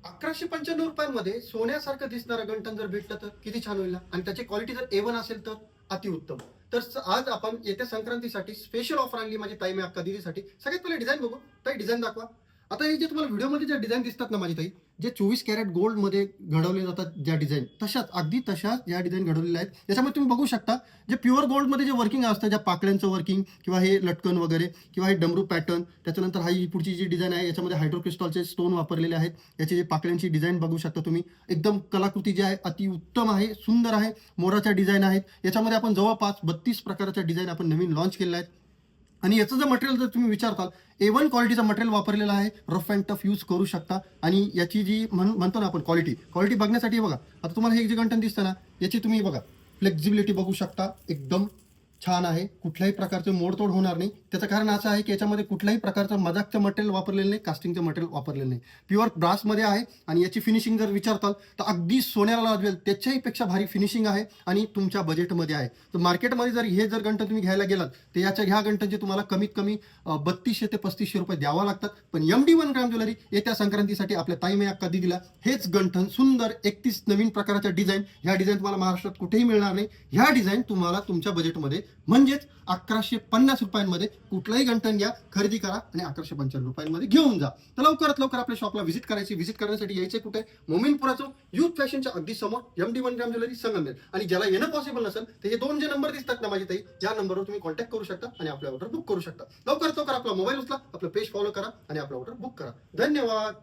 ₹1195 सोन्यासारखं दिसणारं गंठण जर भेटलं तर किती छान होईल ना. आणि त्याची क्वालिटी जर A1 असेल तर अतिउत्तम. तर आज आपण येत्या संक्रांतीसाठी स्पेशल ऑफर आणली माझी ताई मी अक्का दीदीसाठी. सगळ्यात पहिले डिझाइन बघू. ताई डिझाइन दाखवा. आता हे जे तुम्हाला व्हिडिओमध्ये ज्या डिझाइन दिसतात ना माझी ताई, जे 24 कॅरेट गोल्डमध्ये घडवले जातात ज्या डिझाइन, अगदी तशाच या डिझाइन घडवलेल्या आहेत. याच्यामध्ये तुम्ही बघू शकता, जे प्युअर गोल्डमध्ये जे वर्किंग असतं, ज्या पाकळ्यांचं वर्किंग किंवा हे लटकन वगैरे किंवा हे डमरू पॅटर्न, त्याच्यानंतर ही पुढची जी डिझाइन आहे, याच्यामध्ये हायड्रोक्रिस्टॉलचे स्टोन वापरलेले आहेत. याची जे पाकळ्यांची डिझाइन बघू शकता तुम्ही. एकदम कलाकृती जी आहे अतिउत्तम आहे, सुंदर आहे. मोराच्या डिझाइन आहेत. याच्यामध्ये आपण जवळपास 32 प्रकारच्या डिझाइन आपण नवीन लॉन्च केलेल्या आहेत. आणि याचं जर मटेरियल जर तुम्ही विचारताल, A1 क्वालिटीचं मटेरियल वापरलेलं आहे. रफ अँड टफ यूज करू शकता. आणि याची जी म्हणतो ना आपण क्वालिटी बघण्यासाठी बघा. आता तुम्हाला हे जे गंठण दिसतं ना, याची तुम्ही बघा फ्लेक्झिबिलिटी बघू शकता. एकदम छान आहे. कुठल्याही प्रकारचे मोडतोड होणार नाही. त्याचं कारण असं आहे की याच्यामध्ये कुठल्याही प्रकारचं मजाकचं मटेरियल वापरलेलं नाही, कास्टिंगचं मटेरियल वापरलेलं नाही. प्युअर ब्रासमध्ये आहे. आणि याची फिनिशिंग जर विचारताल तर अगदी सोन्याला लाजवेल त्याच्याही पेक्षा भारी फिनिशिंग आहे आणि तुमच्या बजेटमध्ये आहे. तर मार्केटमध्ये जर गंठण तुम्ही घ्यायला गेलात तर ह्या गंठणचे तुम्हाला कमीत कमी 3200 ते 3500 रुपये द्यावा लागतात. पण MD1 ग्राम ज्वेलरी येत्या संक्रांतीसाठी आपल्या ताईमे अक्का दीदीला हेच गंठण सुंदर 31 नवीन प्रकारच्या डिझाइन, ह्या डिझाइन तुम्हाला महाराष्ट्रात कुठेही मिळणार नाही. ह्या डिझाइन तुम्हाला तुमच्या बजेटमध्ये म्हणजेच 1150 रुपयांमध्ये कुठलाही गंठण घ्या, खरेदी करा आणि 1195 रुपयांमध्ये घेऊन जा. तर लवकरात लवकर आपल्या शॉपला व्हिजिट करायची. व्हिजिट करण्यासाठी यायचे कुठे? मोमीनपुराचं युथ फॅशनच्या अगदी समोर MD1 ग्राम ज्वेलरी संगमनेर. आणि ज्याला येणं पॉसिबल नसेल तर हे 2 जे नंबर दिसतात ना माझी ताई, या नंबरवर तुम्ही कॉन्टॅक्ट करू शकता आणि आपल्या ऑर्डर बुक करू शकता. लवकरात लवकर आपला मोबाईल उचला, आपलं पेज फॉलो करा आणि आपला ऑर्डर बुक करा. धन्यवाद.